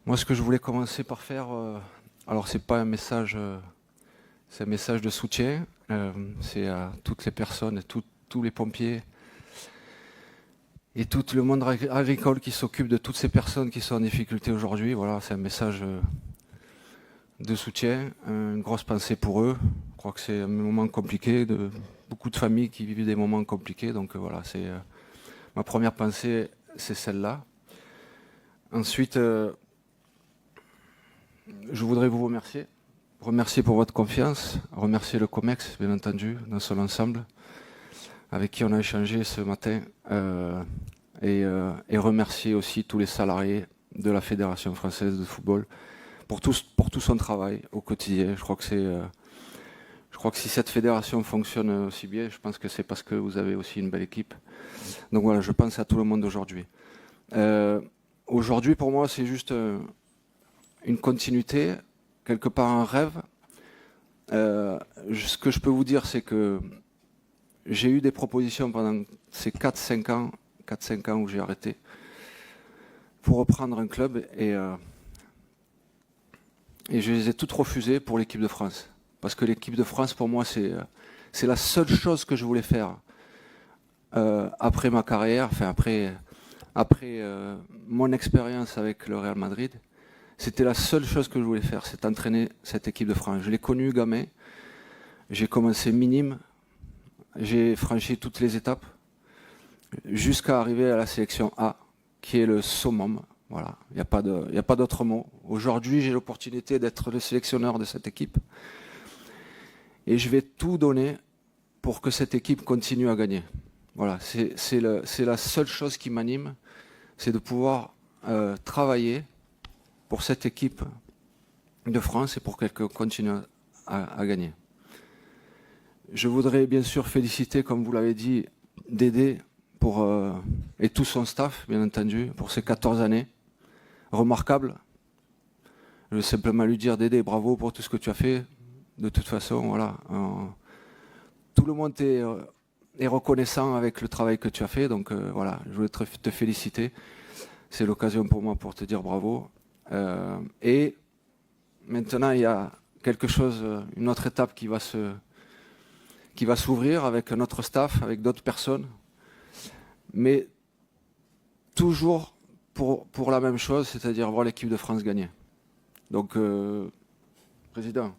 Moi, ce que je voulais commencer par faire, alors c'est pas un message, c'est un message de soutien. C'est à toutes les personnes, tous les pompiers et tout le monde agricole qui s'occupe de toutes ces personnes qui sont en difficulté aujourd'hui. Voilà, c'est un message de soutien, une grosse pensée pour eux. Je crois que c'est un moment compliqué, de beaucoup de familles qui vivent des moments compliqués. Donc voilà, c'est ma première pensée, c'est celle-là. Ensuite, je voudrais vous remercier pour votre confiance, remercier le COMEX, bien entendu, dans son ensemble, avec qui on a échangé ce matin, et remercier aussi tous les salariés de la Fédération française de football pour tout son travail au quotidien. Je crois que si cette fédération fonctionne aussi bien, je pense que c'est parce que vous avez aussi une belle équipe. Donc voilà, je pense à tout le monde aujourd'hui. Aujourd'hui, pour moi, c'est juste une continuité, quelque part un rêve. Ce que je peux vous dire, c'est que j'ai eu des propositions pendant ces 4-5 ans où j'ai arrêté pour reprendre un club et je les ai toutes refusées pour l'équipe de France. Parce que l'équipe de France, pour moi, c'est la seule chose que je voulais faire après ma carrière, enfin après mon expérience avec le Real Madrid. C'était la seule chose que je voulais faire, c'est entraîner cette équipe de France. Je l'ai connue gamin, j'ai commencé minime, j'ai franchi toutes les étapes, jusqu'à arriver à la sélection A, qui est le summum. Voilà, il n'y a pas d'autre mot. Aujourd'hui, j'ai l'opportunité d'être le sélectionneur de cette équipe. Et je vais tout donner pour que cette équipe continue à gagner. Voilà, c'est la seule chose qui m'anime, c'est de pouvoir travailler pour cette équipe de France et pour qu'elle continue à gagner. Je voudrais bien sûr féliciter, comme vous l'avez dit, Dédé et tout son staff, bien entendu, pour ces 14 années remarquables. Je veux simplement lui dire, Dédé, bravo pour tout ce que tu as fait. De toute façon, voilà, tout le monde est reconnaissant avec le travail que tu as fait. Donc voilà, je voulais te féliciter. C'est l'occasion pour moi pour te dire bravo. Et maintenant, il y a quelque chose, une autre étape qui va s'ouvrir avec notre staff, avec d'autres personnes, mais toujours pour la même chose, c'est-à-dire voir l'équipe de France gagner. Donc, Président,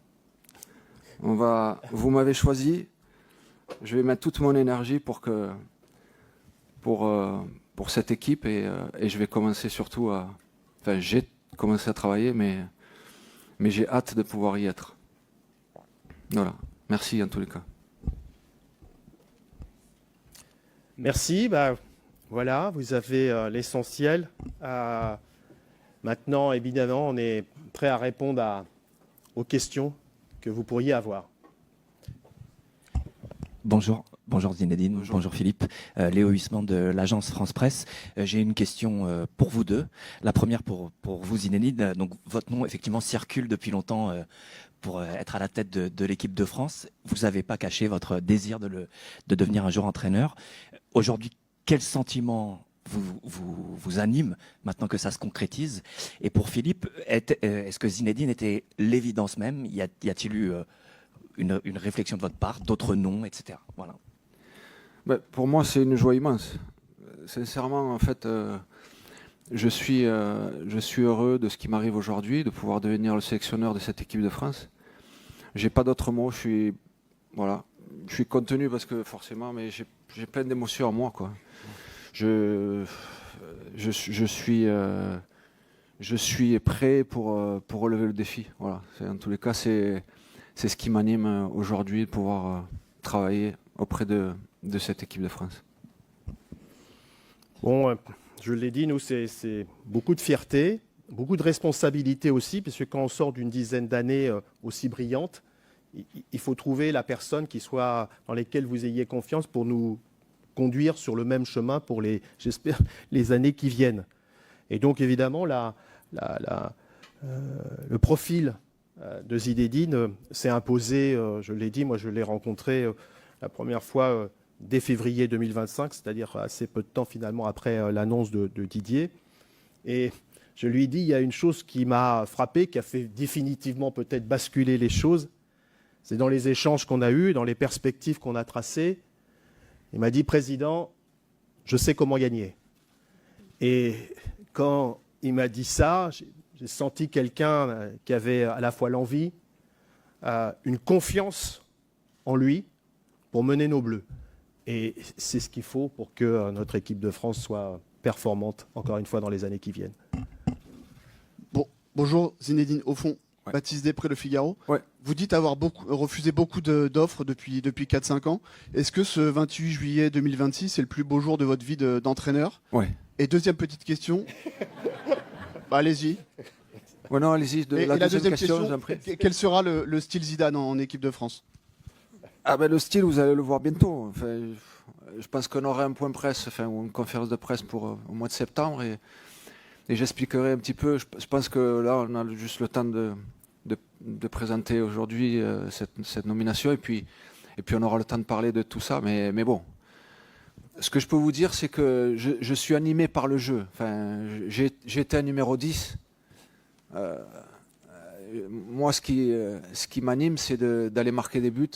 vous m'avez choisi, je vais mettre toute mon énergie pour cette équipe et je vais commencer surtout enfin, j'ai commencé à travailler, mais j'ai hâte de pouvoir y être. Voilà, merci en tous les cas. Merci, voilà, vous avez l'essentiel. Maintenant, évidemment, on est prêt à répondre aux questions que vous pourriez avoir. Bonjour Zinedine, bonjour Philippe. Léo Huisman de l'agence France Presse. J'ai une question pour vous deux. La première pour vous Zinedine. Donc votre nom effectivement circule depuis longtemps pour être à la tête de l'équipe de France. Vous n'avez pas caché votre désir de devenir un jour entraîneur. Aujourd'hui, quel sentiment vous anime maintenant que ça se concrétise? Et pour Philippe, est-ce que Zinedine était l'évidence même? Y a-t-il eu une réflexion de votre part, d'autres noms, etc. Voilà. Pour moi, c'est une joie immense. Sincèrement, en fait, je suis heureux de ce qui m'arrive aujourd'hui, de pouvoir devenir le sélectionneur de cette équipe de France. J'ai pas d'autres mots. Je suis contenu parce que forcément, mais j'ai plein d'émotions en moi, quoi. Je suis prêt pour relever le défi. Voilà. En tous les cas, c'est ce qui m'anime aujourd'hui, de pouvoir travailler auprès de cette équipe de France. Bon, je l'ai dit, nous, c'est beaucoup de fierté, beaucoup de responsabilité aussi, parce que quand on sort d'une dizaine d'années aussi brillantes, il faut trouver la personne dans laquelle vous ayez confiance pour nous conduire sur le même chemin pour j'espère, les années qui viennent. Et donc, évidemment, le profil de Zinedine s'est imposé, je l'ai dit, moi je l'ai rencontré la première fois dès février 2025, c'est-à-dire assez peu de temps finalement après l'annonce de Didier. Et je lui ai dit, il y a une chose qui m'a frappé, qui a fait définitivement peut-être basculer les choses. C'est dans les échanges qu'on a eus, dans les perspectives qu'on a tracées. Il m'a dit, Président, je sais comment gagner. Et quand il m'a dit ça, j'ai senti quelqu'un qui avait à la fois l'envie, une confiance en lui pour mener nos Bleus. Et c'est ce qu'il faut pour que notre équipe de France soit performante, encore une fois, dans les années qui viennent. Bon, bonjour Zinedine, au fond, Ouais. Baptiste Després, Le Figaro. Ouais. Vous dites avoir refusé beaucoup d'offres depuis 4-5 ans. Est-ce que ce 28 juillet 2026 est le plus beau jour de votre vie d'entraîneur? Ouais. Et deuxième petite question. Bah, allez-y. Ouais, non, allez-y. Et la deuxième question, j'en prie. quel sera le style Zidane en équipe de France? Ah ben, le style, vous allez le voir bientôt. Enfin, je pense qu'on aura un point presse, enfin, ou une conférence de presse pour au mois de septembre et j'expliquerai un petit peu. Je pense que là, on a juste le temps de présenter aujourd'hui cette nomination et puis on aura le temps de parler de tout ça. Mais bon, ce que je peux vous dire, c'est que je suis animé par le jeu. Enfin, j'ai été un numéro 10. Moi, ce qui m'anime, c'est d'aller marquer des buts.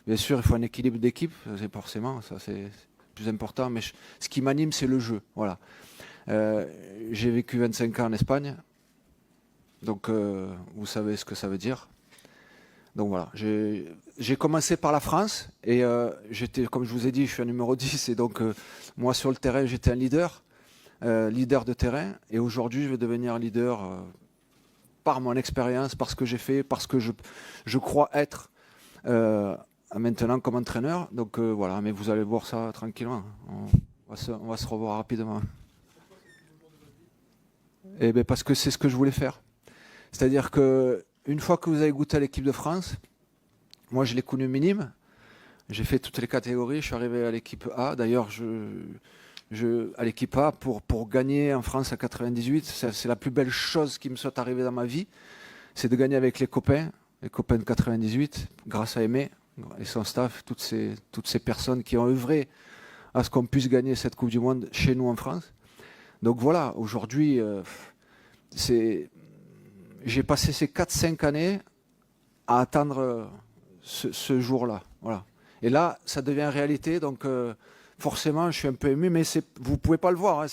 Bien sûr, il faut un équilibre d'équipe, c'est forcément, ça c'est plus important, mais ce qui m'anime, c'est le jeu. Voilà. J'ai vécu 25 ans en Espagne, donc vous savez ce que ça veut dire. Donc voilà, j'ai commencé par la France, et j'étais, comme je vous ai dit, je suis un numéro 10, et donc moi sur le terrain, j'étais un leader de terrain, et aujourd'hui, je vais devenir un leader par mon expérience, par ce que j'ai fait, parce que je crois être maintenant comme entraîneur. Donc voilà, mais vous allez voir ça tranquillement. On va se revoir rapidement. Et bien parce que c'est ce que je voulais faire. C'est-à-dire que une fois que vous avez goûté à l'équipe de France, moi je l'ai connu minime. J'ai fait toutes les catégories. Je suis arrivé à l'équipe A. D'ailleurs, à l'équipe A pour gagner en France à 98, c'est la plus belle chose qui me soit arrivée dans ma vie. C'est de gagner avec les copains de 98, grâce à Aimé et son staff, toutes ces personnes qui ont œuvré à ce qu'on puisse gagner cette Coupe du Monde chez nous en France. Donc voilà, aujourd'hui, j'ai passé ces 4-5 années à attendre ce jour-là. Voilà. Et là, ça devient réalité, donc forcément, je suis un peu ému, mais vous ne pouvez pas le voir. Hein,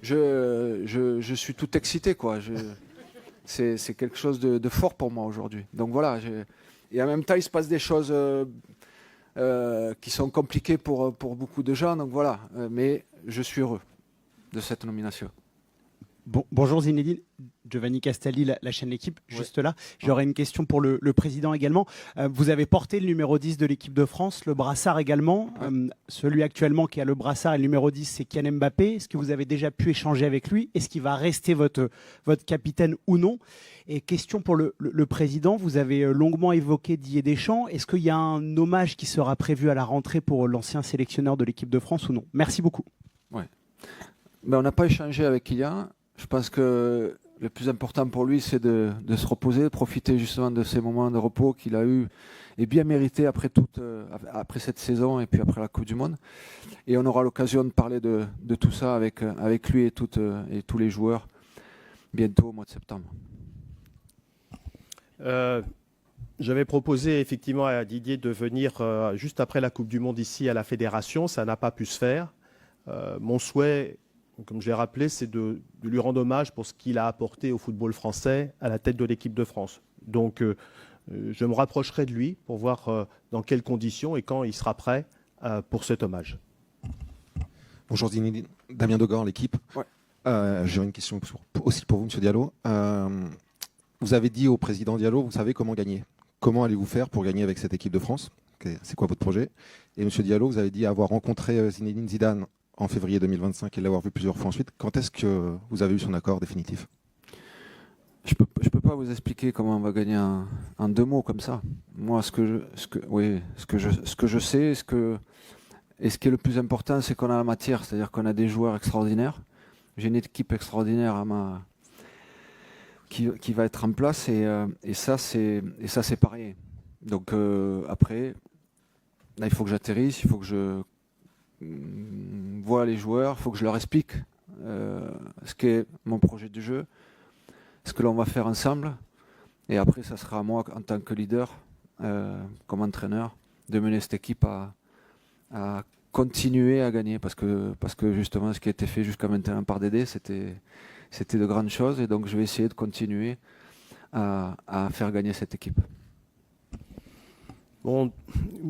je suis tout excité, quoi. C'est quelque chose de fort pour moi aujourd'hui. Donc voilà, et en même temps, il se passe des choses qui sont compliquées pour beaucoup de gens. Donc voilà, mais je suis heureux de cette nomination. Bonjour Zinedine, Giovanni Castelli, la chaîne L'Équipe, juste là. J'aurais une question pour le président également. Vous avez porté le numéro 10 de l'équipe de France, le brassard également. Celui actuellement qui a le brassard et le numéro 10, c'est Kylian Mbappé. Est-ce que vous avez déjà pu échanger avec lui? Est-ce qu'il va rester votre capitaine ou non? Et question pour le président, vous avez longuement évoqué Didier Deschamps. Est-ce qu'il y a un hommage qui sera prévu à la rentrée pour l'ancien sélectionneur de l'équipe de France ou non? Merci beaucoup. Ouais. Ben, on n'a pas échangé avec Kylian. Je pense que le plus important pour lui, c'est de se reposer, de profiter justement de ces moments de repos qu'il a eu et bien mérité après cette saison et puis après la Coupe du Monde. Et on aura l'occasion de parler de tout ça avec lui et tous les joueurs bientôt au mois de septembre. J'avais proposé effectivement à Didier de venir juste après la Coupe du Monde ici à la Fédération. Ça n'a pas pu se faire. Mon souhait, comme je l'ai rappelé, c'est de lui rendre hommage pour ce qu'il a apporté au football français à la tête de l'équipe de France. Donc je me rapprocherai de lui pour voir dans quelles conditions et quand il sera prêt pour cet hommage. Bonjour Zinedine, Damien Degor, L'Équipe. Ouais. J'ai une question aussi pour vous, M. Diallo. Vous avez dit au président Diallo, vous savez comment gagner. Comment allez-vous faire pour gagner avec cette équipe de France? C'est quoi votre projet? Et M. Diallo, vous avez dit avoir rencontré Zinedine Zidane en février 2025 et l'avoir vu plusieurs fois ensuite. Quand est-ce que vous avez eu son accord définitif? Je peux pas vous expliquer comment on va gagner en 2 mots comme ça. Moi, ce que je sais, et ce qui est le plus important, c'est qu'on a la matière, c'est-à-dire qu'on a des joueurs extraordinaires. J'ai une équipe extraordinaire qui va être en place et ça c'est pareil. Donc après, là, il faut que j'atterrisse, il faut que je vois les joueurs, il faut que je leur explique ce qu'est mon projet de jeu, ce que l'on va faire ensemble. Et après, ça sera à moi, en tant que leader, comme entraîneur, de mener cette équipe à continuer à gagner. Parce que justement, ce qui a été fait jusqu'à maintenant par Dédé, c'était de grandes choses. Et donc, je vais essayer de continuer à faire gagner cette équipe. Bon,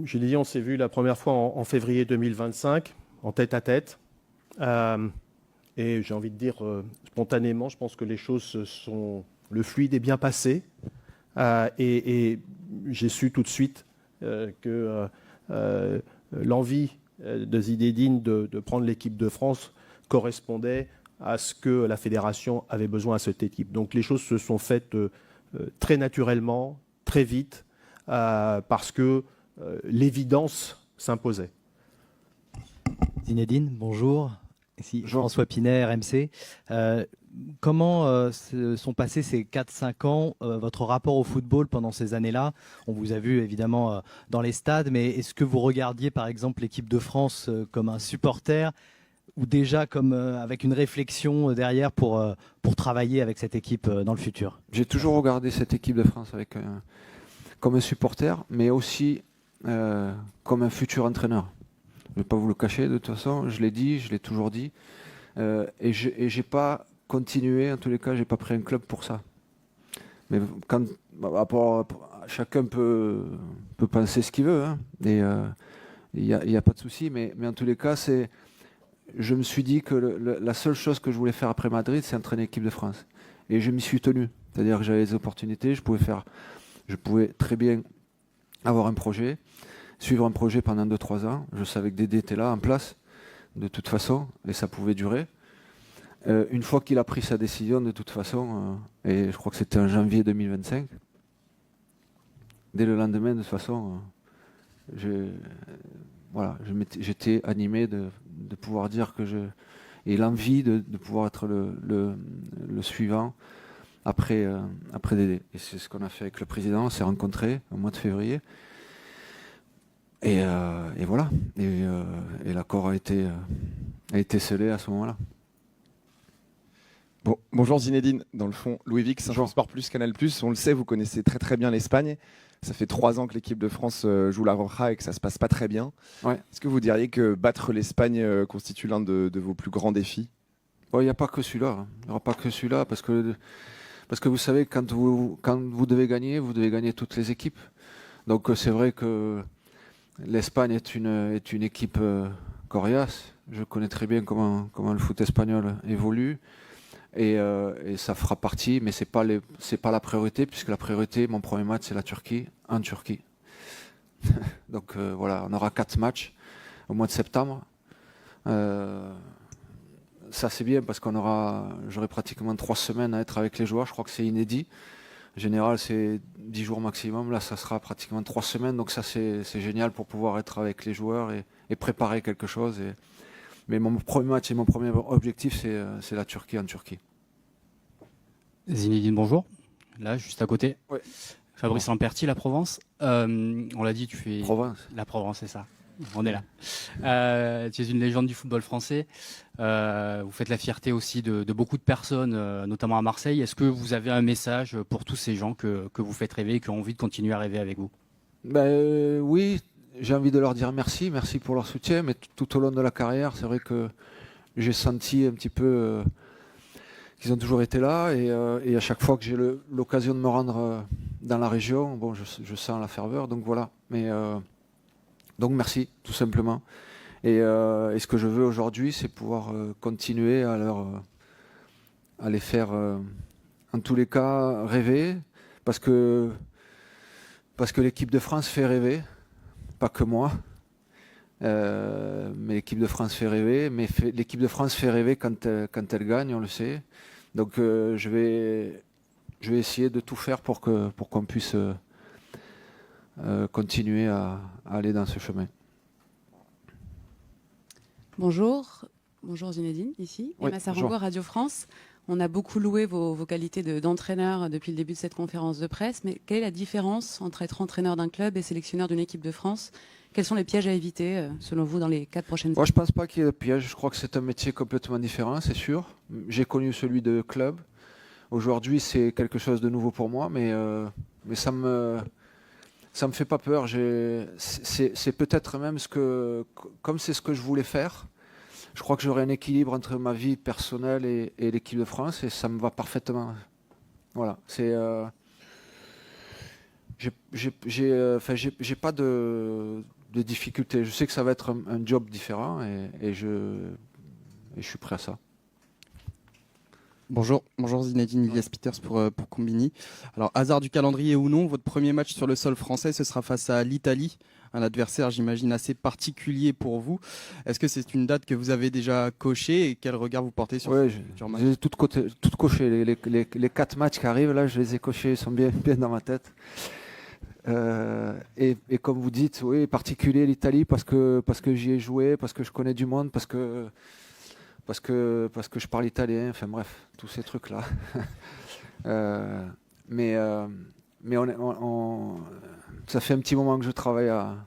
je l'ai dit, on s'est vu la première fois en février 2025, en tête-à-tête. Et j'ai envie de dire, spontanément, je pense que les choses le fluide est bien passé. Et j'ai su tout de suite que l'envie de Zinedine de prendre l'équipe de France correspondait à ce que la fédération avait besoin à cette équipe. Donc les choses se sont faites très naturellement, très vite, parce que l'évidence s'imposait. Zinedine, bonjour. Ici Bonjour. François Pinet, RMC. Comment sont passés ces 4-5 ans, votre rapport au football pendant ces années-là? On vous a vu évidemment dans les stades, mais est-ce que vous regardiez par exemple l'équipe de France comme un supporter ou déjà comme avec une réflexion derrière pour travailler avec cette équipe dans le futur? J'ai toujours regardé cette équipe de France comme un supporter, mais aussi comme un futur entraîneur. Je ne vais pas vous le cacher, de toute façon, je l'ai dit, je l'ai toujours dit. Et je n'ai pas continué, en tous les cas, je n'ai pas pris un club pour ça. Mais chacun peut penser ce qu'il veut, hein, et il n'y a pas de souci, mais en tous les cas, je me suis dit que la seule chose que je voulais faire après Madrid, c'est entraîner l'équipe de France. Et je m'y suis tenu. C'est-à-dire que j'avais des opportunités, je pouvais très bien avoir un projet, suivre un projet pendant 2-3 ans. Je savais que Dédé était là, en place, de toute façon, et ça pouvait durer. Une fois qu'il a pris sa décision, de toute façon, et je crois que c'était en janvier 2025, dès le lendemain, de toute façon, j'étais animé de pouvoir dire et l'envie de pouvoir être le suivant après Dédé. Et c'est ce qu'on a fait avec le président, on s'est rencontrés au mois de février. Et voilà. Et l'accord a été scellé à ce moment-là. Bon, bonjour Zinedine, dans le fond, Louis Vix, Sport Plus, Canal Plus. On le sait, vous connaissez très très bien l'Espagne. Ça fait 3 ans que l'équipe de France joue la Roja et que ça se passe pas très bien. Ouais. Est-ce que vous diriez que battre l'Espagne constitue l'un de vos plus grands défis? Il n'y a pas que celui-là. Hein. Il n'y aura pas que celui-là parce que vous savez, quand vous devez gagner toutes les équipes. Donc c'est vrai que l'Espagne est une équipe coriace. Je connais très bien comment le foot espagnol évolue. Et ça fera partie, mais c'est pas la priorité, puisque la priorité, mon premier match, c'est la Turquie, en Turquie. Donc voilà, on aura 4 matchs au mois de septembre. Ça c'est bien parce j'aurai pratiquement 3 semaines à être avec les joueurs. Je crois que c'est inédit. En général, c'est 10 jours maximum. Là, ça sera pratiquement 3 semaines. Donc ça, c'est génial pour pouvoir être avec les joueurs et préparer quelque chose. Mais mon premier match et mon premier objectif, c'est la Turquie en Turquie. Zinedine, bonjour. Là, juste à côté. Ouais. Fabrice Lamperti, la Provence. On l'a dit, tu fais... Provence. La Provence, c'est ça. On est là. Tu es une légende du football français. Vous faites la fierté aussi de beaucoup de personnes, notamment à Marseille. Est-ce que vous avez un message pour tous ces gens que vous faites rêver et qui ont envie de continuer à rêver avec vous? Oui, j'ai envie de leur dire merci pour leur soutien, mais tout au long de la carrière, c'est vrai que j'ai senti un petit peu qu'ils ont toujours été là, et à chaque fois que j'ai l'occasion de me rendre dans la région, bon, je sens la ferveur, donc voilà. Donc merci, tout simplement. Et ce que je veux aujourd'hui, c'est pouvoir continuer à les faire, en tous les cas, rêver, parce que l'équipe de France fait rêver, pas que moi, mais l'équipe de France fait rêver, mais l'équipe de France fait rêver quand elle gagne, on le sait. Donc je vais essayer de tout faire pour qu'on puisse continuer à aller dans ce chemin. Bonjour Zinedine, ici, Oui, Emma Sarango, bonjour. Radio France. On a beaucoup loué vos qualités d'entraîneur depuis le début de cette conférence de presse, mais quelle est la différence entre être entraîneur d'un club et sélectionneur d'une équipe de France? Quels sont les pièges à éviter, selon vous, dans les 4 prochaines Moi, années? je pense pas qu'il y ait de piège. Je crois que c'est un métier complètement différent, c'est sûr. J'ai connu celui de club. Aujourd'hui, c'est quelque chose de nouveau pour moi, mais ça me fait pas peur. C'est peut-être même comme c'est ce que je voulais faire. Je crois que j'aurai un équilibre entre ma vie personnelle et l'équipe de France, et ça me va parfaitement. Voilà. J'ai pas de difficultés. Je sais que ça va être un job différent, et je suis prêt à ça. Bonjour Zinedine Ilias Peters pour Combini. Alors, hasard du calendrier ou non, votre premier match sur le sol français, ce sera face à l'Italie, un adversaire, j'imagine, assez particulier pour vous. Est-ce que c'est une date que vous avez déjà cochée, et quel regard vous portez sur ce futur match? J'ai tout coché. Les 4 matchs qui arrivent, là, je les ai cochés, ils sont bien dans ma tête. Et comme vous dites, oui, particulier l'Italie, parce que j'y ai joué, parce que je connais du monde, parce que je parle italien, enfin bref, tous ces trucs-là. Mais ça fait un petit moment que je travaille à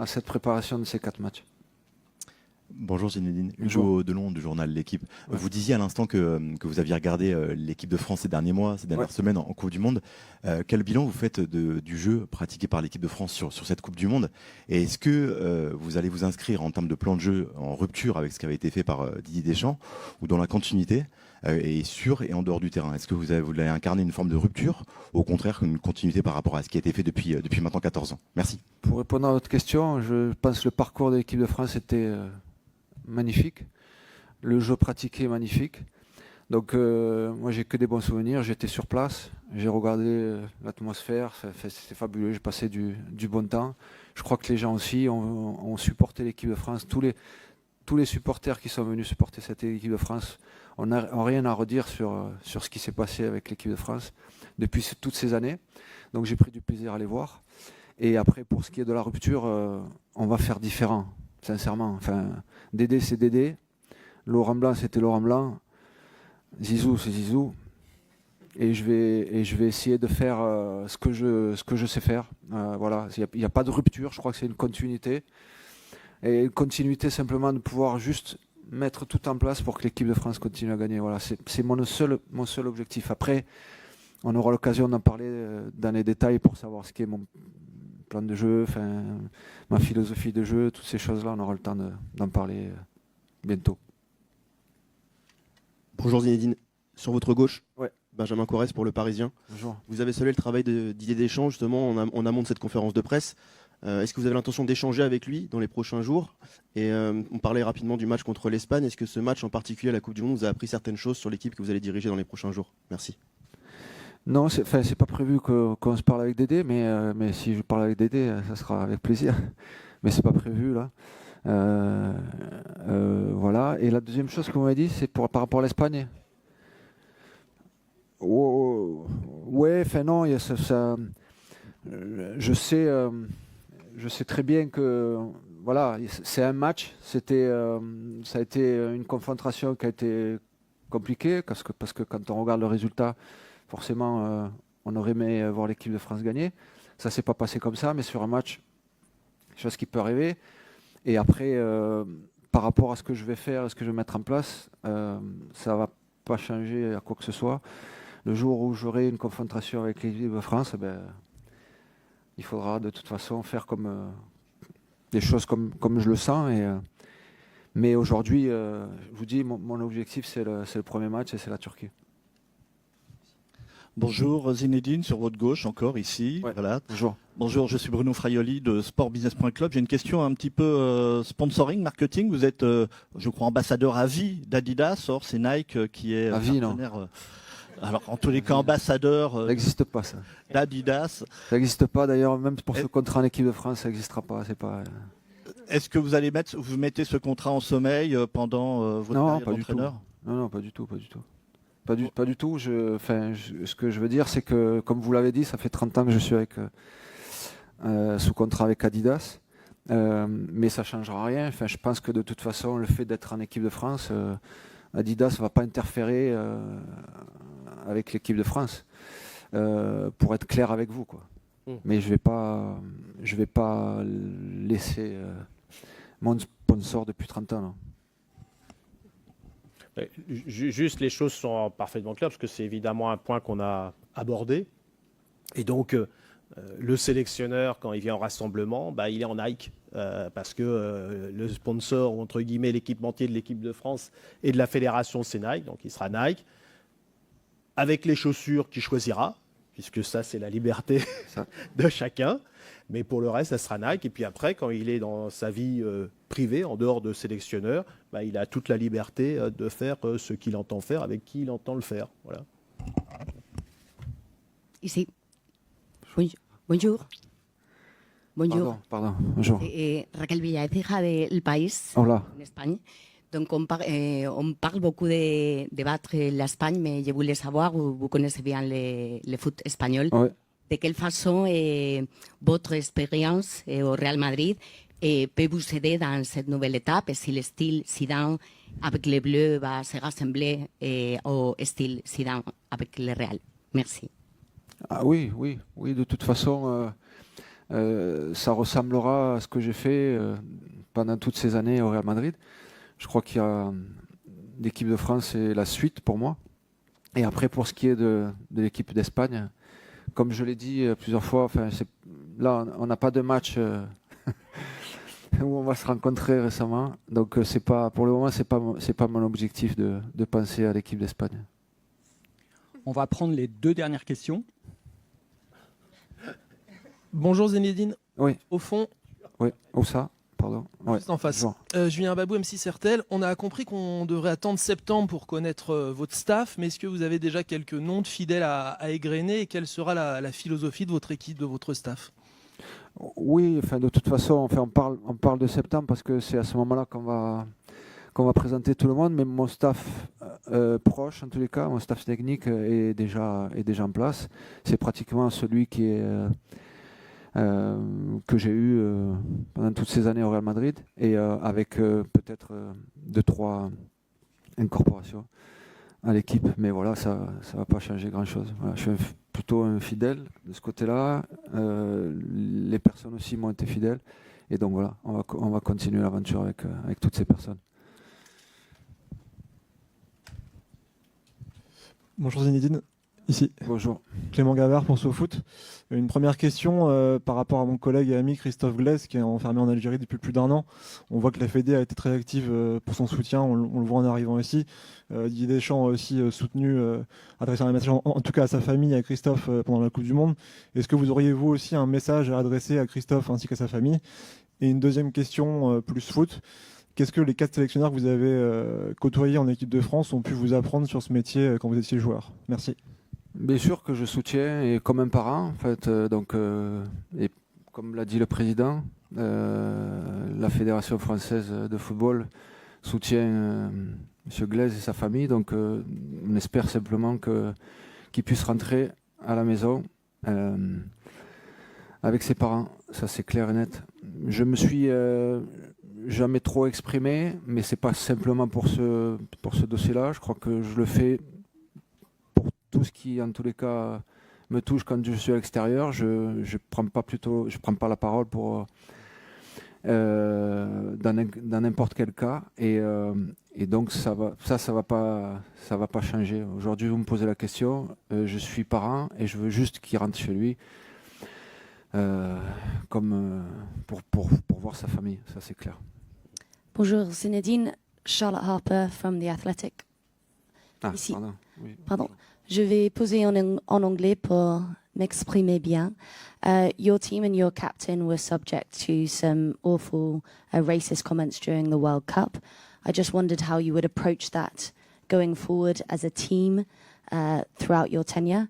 cette préparation de ces 4 matchs. Bonjour Zinedine, Hugo Delon du journal L'Équipe. Ouais. Vous disiez à l'instant que vous aviez regardé l'équipe de France ces derniers mois, ces dernières semaines en Coupe du Monde. Quel bilan vous faites du jeu pratiqué par l'équipe de France sur cette Coupe du Monde? Et est-ce que vous allez vous inscrire en termes de plan de jeu en rupture avec ce qui avait été fait par Didier Deschamps, ou dans la continuité et sur et en dehors du terrain? Est-ce que vous allez incarner une forme de rupture, ou au contraire une continuité par rapport à ce qui a été fait depuis maintenant 14 ans? Merci. Pour répondre à votre question, je pense que le parcours de l'équipe de France était magnifique, le jeu pratiqué est magnifique, donc moi j'ai que des bons souvenirs. J'étais sur place, j'ai regardé l'atmosphère, c'était fabuleux, j'ai passé du bon temps. Je crois que les gens aussi ont supporté l'équipe de France. Tous les supporters qui sont venus supporter cette équipe de France ont rien à redire sur ce qui s'est passé avec l'équipe de France depuis toutes ces années, donc j'ai pris du plaisir à les voir. Et après, pour ce qui est de la rupture, on va faire différent, sincèrement. Enfin, Dédé, c'est Dédé. Laurent Blanc, c'était Laurent Blanc. Zizou, c'est Zizou. Et je vais essayer de faire ce que je sais faire. Voilà, il n'y a pas de rupture. Je crois que c'est une continuité. Et une continuité simplement de pouvoir juste mettre tout en place pour que l'équipe de France continue à gagner. Voilà, c'est mon seul objectif. Après, on aura l'occasion d'en parler dans les détails pour savoir ce qu'est mon plan de jeu, ma philosophie de jeu, toutes ces choses-là, on aura le temps d'en parler bientôt. Bonjour Zinedine, sur votre gauche, ouais. Benjamin Corrès pour Le Parisien. Bonjour. Vous avez salué le travail de Didier Deschamps justement en amont de cette conférence de presse. Est-ce que vous avez l'intention d'échanger avec lui dans les prochains jours? Et on parlait rapidement du match contre l'Espagne. Est-ce que ce match en particulier à la Coupe du Monde vous a appris certaines choses sur l'équipe que vous allez diriger dans les prochains jours? Merci. Non, c'est pas prévu qu'on se parle avec Dédé, mais si je parle avec Dédé, ça sera avec plaisir. Mais c'est pas prévu là. Voilà. Et la deuxième chose que vous m'avez dit, c'est par rapport à l'Espagne. Ouais, enfin non, il y a ça. Je sais très bien que voilà, c'est un match. Ça a été une confrontation qui a été compliquée parce que quand on regarde le résultat, forcément, on aurait aimé voir l'équipe de France gagner. Ça ne s'est pas passé comme ça, mais sur un match, chose qui peut arriver. Et après, par rapport à ce que je vais faire, ce que je vais mettre en place, ça ne va pas changer à quoi que ce soit. Le jour où j'aurai une confrontation avec l'équipe de France, il faudra de toute façon faire des choses comme je le sens. Mais aujourd'hui, je vous dis, mon objectif, c'est le premier match et c'est la Turquie. Bonjour Zinedine, sur votre gauche encore ici. Ouais. Voilà. Bonjour. Bonjour, je suis Bruno Fraioli de sportbusiness.club. J'ai une question un petit peu sponsoring, marketing. Vous êtes, je crois, ambassadeur à vie d'Adidas. Or, c'est Nike qui est partenaire. Alors, en tous les cas, ambassadeur ça n'existe pas, ça. d'Adidas. Ça n'existe pas, d'ailleurs, même pour ce contrat en équipe de France, ça n'existera pas. C'est pas. Est-ce que vous allez vous mettez ce contrat en sommeil pendant votre période d'entraîneur? Non, pas du tout. Pas du tout. Ce que je veux dire, c'est que, comme vous l'avez dit, ça fait 30 ans que je suis sous contrat avec Adidas. Mais ça ne changera rien. Enfin, je pense que de toute façon, le fait d'être en équipe de France, Adidas ne va pas interférer avec l'équipe de France. Pour être clair avec vous, quoi. Mais je vais pas laisser mon sponsor depuis 30 ans. Là. Juste, les choses sont parfaitement claires, parce que c'est évidemment un point qu'on a abordé. Et donc, le sélectionneur, quand il vient au rassemblement, il est en Nike, parce que le sponsor, ou entre guillemets, l'équipementier de l'équipe de France et de la fédération, c'est Nike, donc il sera Nike, avec les chaussures qu'il choisira, puisque ça, c'est la liberté de chacun. Mais pour le reste, ça sera Nike. Et puis après, quand il est dans sa vie privée, en dehors de sélectionneur, il a toute la liberté de faire ce qu'il entend faire, avec qui il entend le faire. Voilà. Ici. Bonjour. Bonjour. Pardon. Bonjour. Raquel Villaécija de El País, Hola. en Espagne. Donc on parle beaucoup de battre l'Espagne, mais je voulais savoir, vous connaissez bien le foot espagnol, de quelle façon votre expérience au Real Madrid peut vous aider dans cette nouvelle étape, et si le style Zidane avec les Bleus va se rassembler au style Zidane avec le Real. Merci. Ah oui, de toute façon, ça ressemblera à ce que j'ai fait pendant toutes ces années au Real Madrid. Je crois qu'il y a l'équipe de France et la suite pour moi. Et après, pour ce qui est de l'équipe d'Espagne, comme je l'ai dit plusieurs fois, là, on n'a pas de match où on va se rencontrer récemment. Donc, pour le moment, c'est pas mon objectif de penser à l'équipe d'Espagne. On va prendre les 2 dernières questions. Bonjour Zinedine. Oui. Au fond. Oui, où ça? Pardon. Juste en face. Julien Babou, M6 RTL. On a compris qu'on devrait attendre septembre pour connaître votre staff, mais est-ce que vous avez déjà quelques noms de fidèles à égrener, et quelle sera la philosophie de votre équipe, de votre staff? Oui, de toute façon, on parle de septembre parce que c'est à ce moment-là qu'on va présenter tout le monde, mais mon staff proche, en tous les cas, mon staff technique est déjà en place. C'est pratiquement celui qui est que j'ai eu pendant toutes ces années au Real Madrid, et avec peut-être 2-3 incorporations à l'équipe, mais voilà, ça va pas changer grand-chose. Voilà, je suis plutôt un fidèle de ce côté-là. Les personnes aussi m'ont été fidèles, et donc voilà, on va continuer l'aventure avec toutes ces personnes. Bonjour Zinedine, ici. Bonjour. Clément Gavard pour SoFoot. Une première question par rapport à mon collègue et ami Christophe Glaise, qui est enfermé en Algérie depuis plus d'1 an. On voit que la Fédé a été très active pour son soutien, on le voit en arrivant ici. Didier Deschamps a aussi soutenu, adressé un message en tout cas à sa famille, à Christophe pendant la Coupe du Monde. Est-ce que vous auriez vous aussi un message à adresser à Christophe ainsi qu'à sa famille? Et une deuxième question plus foot. Qu'est-ce que les 4 sélectionneurs que vous avez côtoyés en équipe de France ont pu vous apprendre sur ce métier quand vous étiez joueur? Merci. Bien sûr que je soutiens, et comme un parent, en fait. Et comme l'a dit le président, la Fédération française de football soutient M. Glaise et sa famille. Donc, on espère simplement qu'il puisse rentrer à la maison avec ses parents. Ça, c'est clair et net. Je me suis jamais trop exprimé, mais c'est pas simplement pour ce dossier-là. Je crois que je le fais pour tout ce qui, en tous les cas, me touche quand je suis à l'extérieur. Je prends pas la parole pour dans n'importe quel cas, et donc ça va pas changer. Aujourd'hui, vous me posez la question, je suis parent et je veux juste qu'il rentre chez lui, comme pour voir sa famille. Ça, c'est clair. Bonjour Zinedine, Charlotte Harper from The Athletic. Ah, Ici. pardon. Oui, Pardon. Je vais poser en anglais pour m'exprimer bien. Your team and your captain were subject to some awful racist comments during the World Cup. I just wondered how you would approach that going forward as a team throughout your tenure.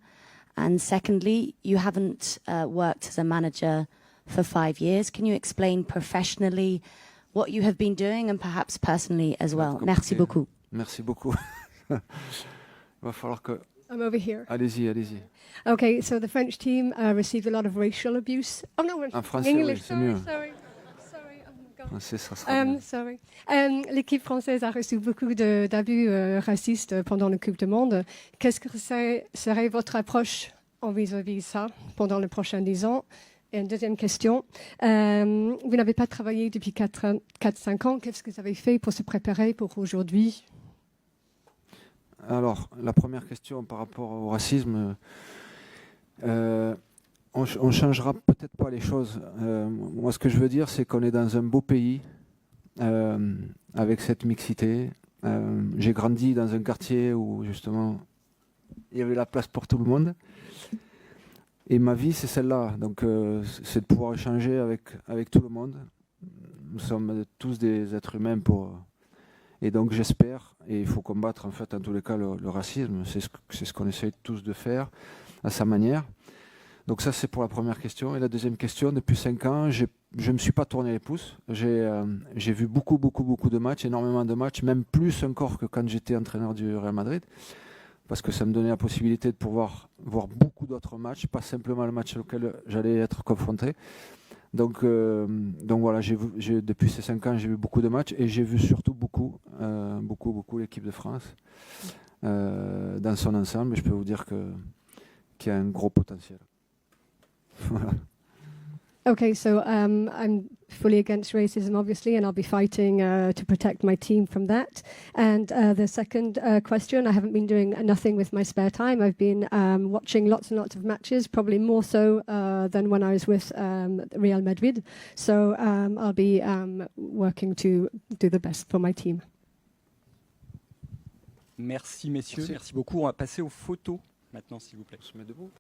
And secondly, you haven't worked as a manager for 5 years. Can you explain professionally what you have been doing and perhaps personally as well? Merci beaucoup. Merci beaucoup. Il va falloir que... I'm over here. Allez-y. Okay, so the French team received a lot of racial abuse. Oh no, En français, English. oui, c'est mieux. Sorry. Français, ça sera mieux. Sorry. L'équipe française a reçu beaucoup d'abus racistes pendant la Coupe du Monde. Qu'est-ce que serait votre approche vis-à-vis ça pendant les prochains 10 ans? Et une deuxième question, vous n'avez pas travaillé depuis 4-5 ans, qu'est-ce que vous avez fait pour se préparer pour aujourd'hui? Alors, la première question par rapport au racisme, on changera peut-être pas les choses. Moi, ce que je veux dire, c'est qu'on est dans un beau pays avec cette mixité. J'ai grandi dans un quartier où justement il y avait la place pour tout le monde. Et ma vie, c'est celle-là. Donc, c'est de pouvoir échanger avec tout le monde. Nous sommes tous des êtres humains et donc j'espère, et il faut combattre en fait en tous les cas le racisme. C'est ce qu'on essaye tous de faire à sa manière. Donc ça, c'est pour la première question. Et la deuxième question, depuis 5 ans, je ne me suis pas tourné les pouces. J'ai vu beaucoup de matchs, énormément de matchs, même plus encore que quand j'étais entraîneur du Real Madrid, parce que ça me donnait la possibilité de pouvoir voir beaucoup d'autres matchs, pas simplement le match auquel j'allais être confronté. Donc voilà, depuis ces 5 ans, j'ai vu beaucoup de matchs et j'ai vu surtout beaucoup l'équipe de France dans son ensemble. Et je peux vous dire qu'il y a un gros potentiel. Voilà. Okay, so I'm fully against racism, obviously, and I'll be fighting to protect my team from that. And the second question, I haven't been doing nothing with my spare time. I've been watching lots and lots of matches, probably more so than when I was with Real Madrid. So I'll be working to do the best for my team. Merci, messieurs. Merci beaucoup. On va passer aux photos maintenant, s'il vous plaît. On se met debout.